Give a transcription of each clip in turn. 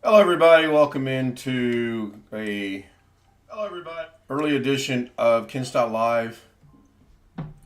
Hello, everybody. Welcome into a early edition of Kinstot Live.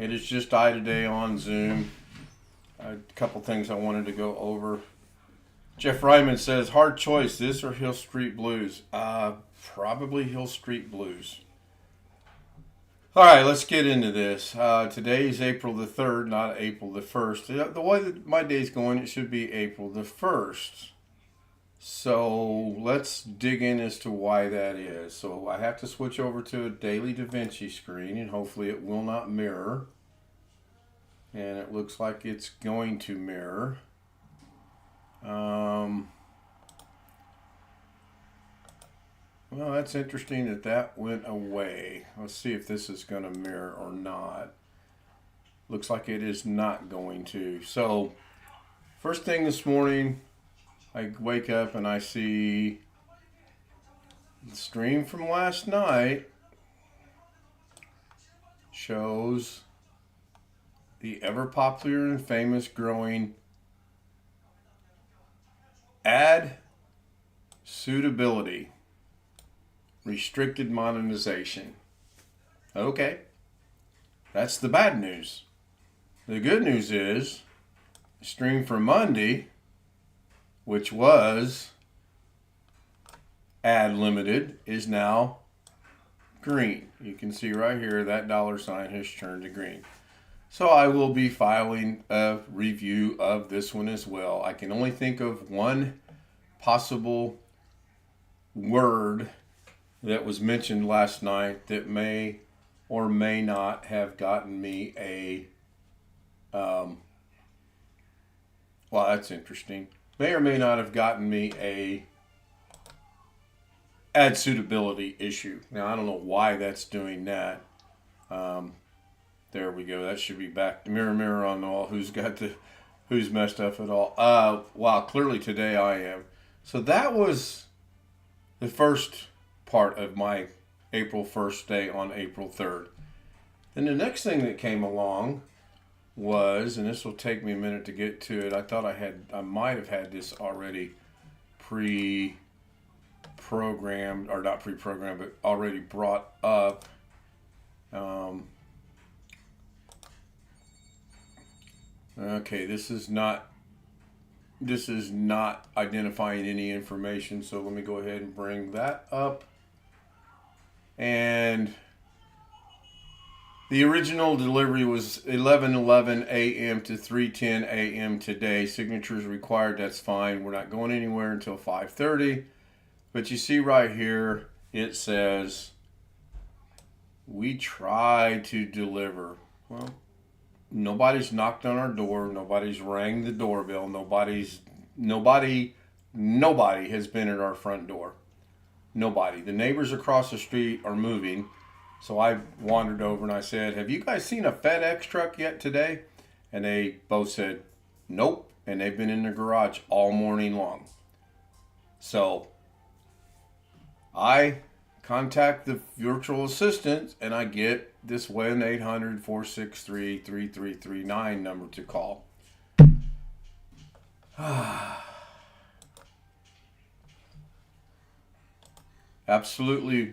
It is just I today on Zoom. A couple things I wanted to go over. Jeff Ryman says, hard choice, this or Hill Street Blues? Probably Hill Street Blues. All right, let's get into this. Today is April the 3rd, not April the 1st. The way that my day's going, it should be April the 1st. So let's dig in as to why that is. So I have to switch over to a Daily Da Vinci screen, and hopefully it will not mirror. And it looks like it's going to mirror. Well, that's interesting that went away. Let's see if this is going to mirror or not. Looks like it is not going to. So first thing this morning, I wake up and I see the stream from last night shows the ever popular and famous growing ad suitability restricted monetization. Okay, that's the bad news. The good news is the stream for Monday, which was ad limited, is now green. You can see right here that $sign has turned to green. So I will be filing a review of this one as well. I can only think of one possible word that was mentioned last night that may or may not have gotten me a well, that's interesting. May or may not have gotten me a ad suitability issue. Now, I don't know why that's doing that. There we go. That should be back. Mirror, mirror on the wall. Who's messed up at all? Wow, clearly today I am. So that was the first part of my April 1st day on April 3rd. Then the next thing that came along was, and this will take me a minute to get to it. I thought I might have had this already pre-programmed, or not pre-programmed, but already brought up. Okay, this is not identifying any information, so let me go ahead and bring that up. And the original delivery was 11:11 a.m. to 3:10 a.m. today. Signatures required, that's fine. We're not going anywhere until 5:30. But you see right here, it says, we tried to deliver. Well, nobody's knocked on our door. Nobody's rang the doorbell. Nobody has been at our front door. Nobody. The neighbors across the street are moving. So I wandered over and I said, have you guys seen a FedEx truck yet today? And they both said, nope. And they've been in the garage all morning long. So I contact the virtual assistant and I get this 1-800-463-3339 number to call. Absolutely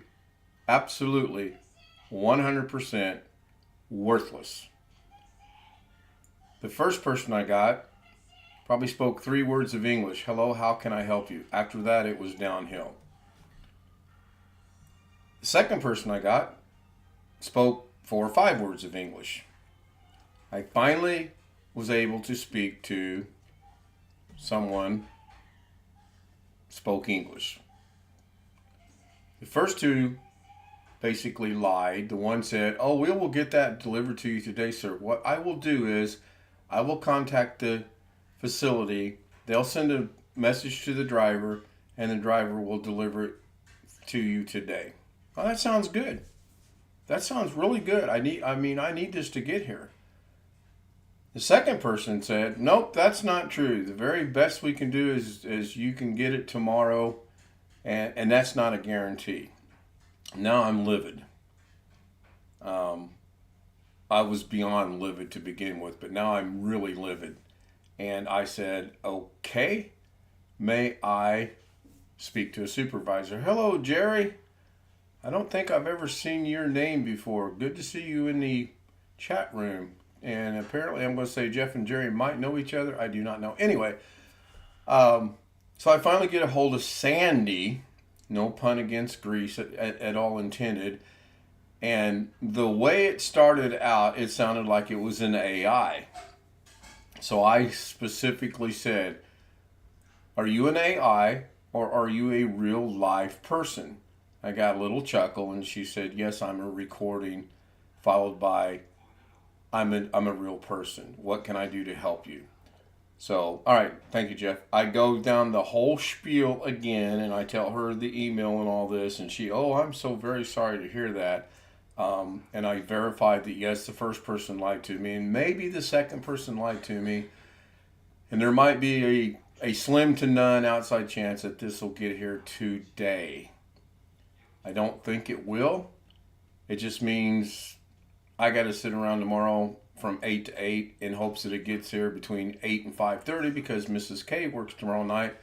100% worthless. The first person I got probably spoke 3 words of English. Hello, how can I help you? After that, it was downhill. The second person I got spoke 4 or 5 words of English. I finally was able to speak to someone spoke English. The first 2 basically lied. The one said, oh, we will get that delivered to you today, sir. What I will do is I will contact the facility. They'll send a message to the driver and the driver will deliver it to you today. Oh, that sounds good. That sounds really good. I need this to get here. The second person said, nope, that's not true. The very best we can do is you can get it tomorrow, and that's not a guarantee. Now I'm livid. I was beyond livid to begin with, but now I'm really livid. And I said, okay, may I speak to a supervisor. Hello, Jerry. I don't think I've ever seen your name before. Good to see you in the chat room. And apparently I'm going to say Jeff and Jerry might know each other. I do not know. Anyway, so I finally get a hold of Sandy. No pun against Greece at all intended. And the way it started out, it sounded like it was an AI. So I specifically said, are you an AI or are you a real live person? I got a little chuckle and she said, yes, I'm a recording, followed by, I'm a real person. What can I do to help you? So, all right, thank you, Jeff. I go down the whole spiel again and I tell her the email and all this, and she, oh, I'm so very sorry to hear that. And I verified that, yes, the first person lied to me, and maybe the second person lied to me. And there might be a slim to none outside chance that this will get here today. I don't think it will. It just means I got to sit around tomorrow from 8 to 8 in hopes that it gets here between 8 and 5:30 because Mrs. K works tomorrow night,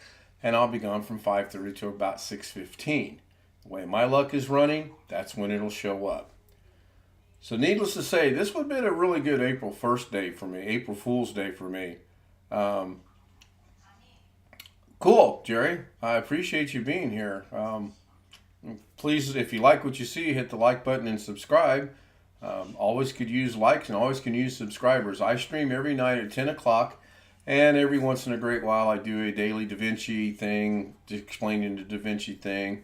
and I'll be gone from 5:30 to about 6:15. The way my luck is running, that's when it'll show up. So needless to say, this would have been a really good April 1st day for me, April Fool's Day for me. Cool, Jerry. I appreciate you being here. Please, if you like what you see, hit the like button and subscribe. Always could use likes and always can use subscribers. I stream every night at 10 o'clock, and every once in a great while I do a daily Da Vinci thing, explaining the Da Vinci thing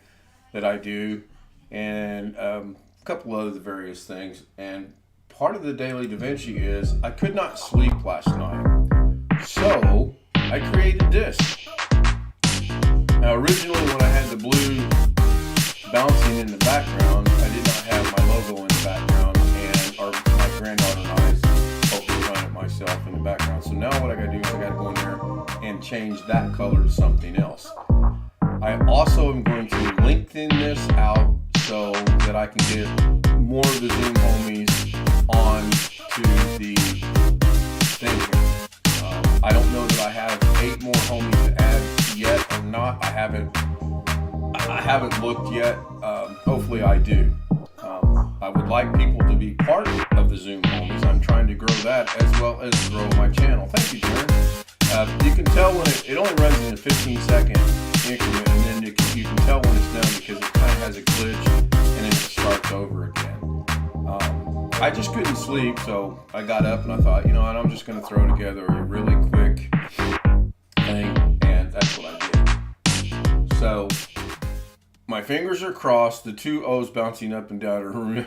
that I do, and a couple other various things. And part of the daily Da Vinci is I could not sleep last night, so I created this. Now originally when I had the blue bouncing in the background, I did not have my logo in the background, and my granddaughter and I hopefully run it myself in the background. So now what I gotta do is I gotta go in there and change that color to something else. I also am going to lengthen this out so that I can get more of the Zoom homies on to the thing here. I don't know that I have 8 more homies to add yet or not. I haven't looked yet. Hopefully I do. I would like people to be part of the Zoom homies. I'm trying to grow that as well as grow my channel. Thank you, Darren. You can tell when it only runs in a 15-second increment, and then you can tell when it's done because it kind of has a glitch and then it starts over again. I just couldn't sleep, so I got up and I thought, you know what, I'm just going to throw together a really quick thing, and that's what I did. So my fingers are crossed, the 2 O's bouncing up and down.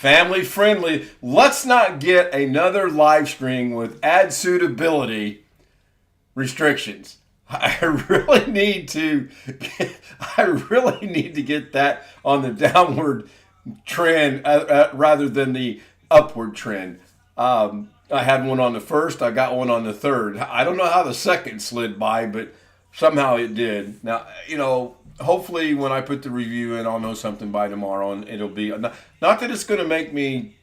Family friendly. Let's not get another live stream with ad suitability restrictions. I really need to get that on the downward trend rather than the upward trend. I had one on the 1st. I got one on the 3rd. I don't know how the 2nd slid by, but somehow it did. Now, hopefully when I put the review in, I'll know something by tomorrow, and it'll be not that it's going to make me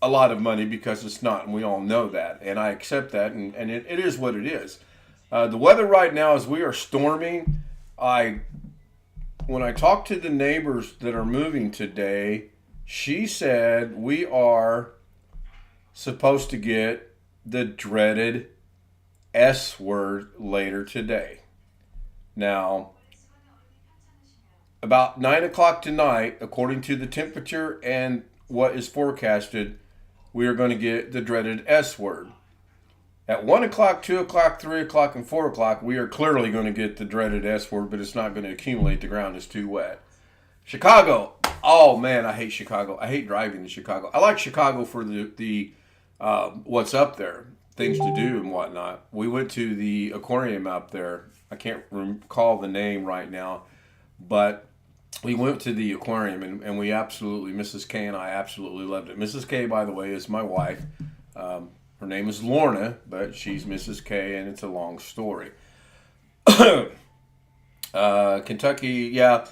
a lot of money, because it's not, and we all know that, and I accept that, and it is what it is. The weather right now is we are storming. When I talked to the neighbors that are moving today, she said we are supposed to get the dreaded S word later today. Now, about 9 o'clock tonight, according to the temperature and what is forecasted, we are going to get the dreaded S word. At 1 o'clock, 2 o'clock, 3 o'clock, and 4 o'clock, we are clearly going to get the dreaded S word, but it's not going to accumulate. The ground is too wet. Chicago. Oh, man, I hate Chicago. I hate driving to Chicago. I like Chicago for the what's up there, things to do and whatnot. We went to the aquarium up there. I can't recall the name right now, but we went to the aquarium, and we absolutely, Mrs. K and I absolutely loved it. Mrs. K, by the way, is my wife. Her name is Lorna, but she's Mrs. K, and it's a long story. Kentucky, yeah,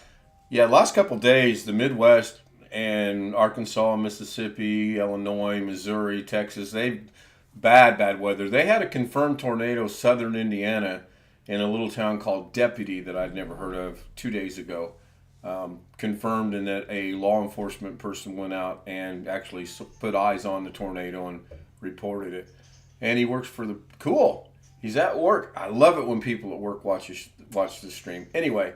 last couple days, the Midwest and Arkansas, Mississippi, Illinois, Missouri, Texas, bad weather. They had a confirmed tornado southern Indiana in a little town called Deputy that I'd never heard of 2 days ago. Confirmed in that a law enforcement person went out and actually put eyes on the tornado and reported it. And he works for the cool. He's at work. I love it when people at work watch the stream. Anyway,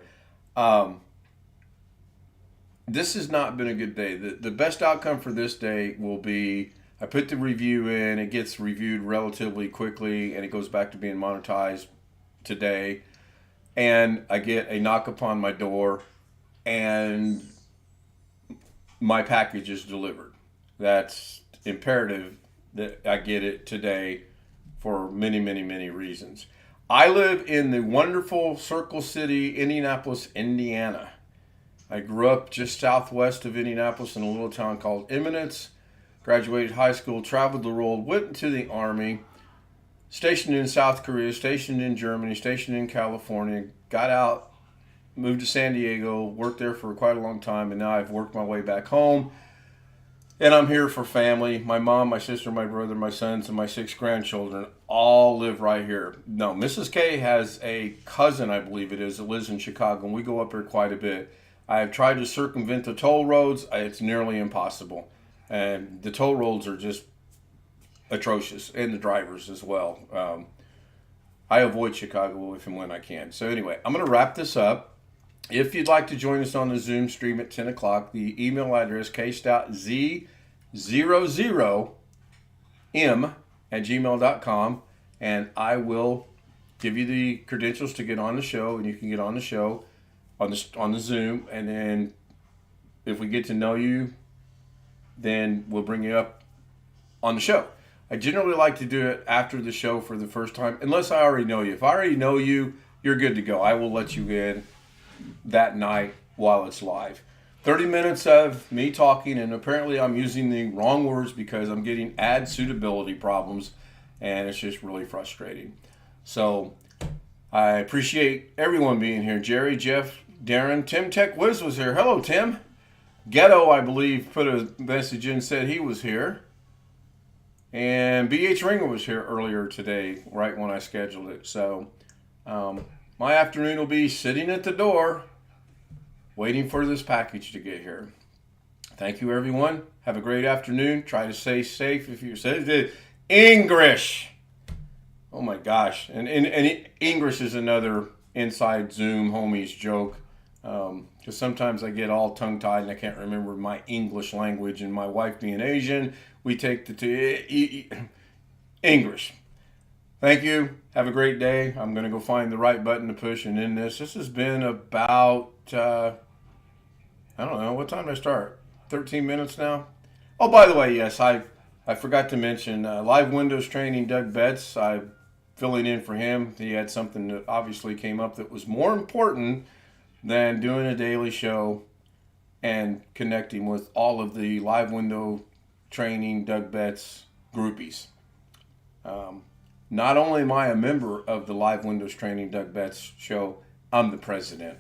this has not been a good day. The best outcome for this day will be I put the review in. It gets reviewed relatively quickly, and it goes back to being monetized today. And I get a knock upon my door, and my package is delivered. That's imperative that I get it today for many, many, many reasons. I live in the wonderful Circle City, Indianapolis, Indiana. I grew up just southwest of Indianapolis in a little town called Eminence. Graduated high school, traveled the world, went to the Army, stationed in South Korea, stationed in Germany, stationed in California, got out, moved to San Diego, worked there for quite a long time, and now I've worked my way back home. And I'm here for family. My mom, my sister, my brother, my sons, and my 6 grandchildren all live right here. No, Mrs. K has a cousin, I believe it is, that lives in Chicago, and we go up here quite a bit. I have tried to circumvent the toll roads. It's nearly impossible. And the toll roads are just atrocious, and the drivers as well. I avoid Chicago if and when I can. So anyway, I'm going to wrap this up. If you'd like to join us on the Zoom stream at 10 o'clock, the email address kstoutz00m@gmail.com, and I will give you the credentials to get on the show, and you can get on the show on the Zoom, and then if we get to know you, then we'll bring you up on the show. I generally like to do it after the show for the first time, unless I already know you. If I already know you, you're good to go. I will let you in that night while it's live. 30 minutes of me talking, and apparently I'm using the wrong words because I'm getting ad suitability problems, and it's just really frustrating. So I appreciate everyone being here. Jerry, Jeff, Darren, Tim Tech Wiz was here. Hello, Tim. Ghetto, I believe, put a message in, said he was here. And BH Ringer was here earlier today, right when I scheduled it. So my afternoon will be sitting at the door, waiting for this package to get here. Thank you, everyone. Have a great afternoon. Try to stay safe if you're safe. Engrish. Oh, my gosh. And Engrish is another inside Zoom homies joke. Because sometimes I get all tongue-tied and I can't remember my English language, and my wife being Asian, we take the English. Thank you. Have a great day. I'm going to go find the right button to push and end this. This has been about, I don't know, what time did I start? 13 minutes now? Oh, by the way, yes, I forgot to mention live Windows training, Doug Betts. I'm filling in for him. He had something that obviously came up that was more important than doing a daily show and connecting with all of the live window training Doug Betts groupies. Not only am I a member of the live Windows training Doug Betts show, I'm the president.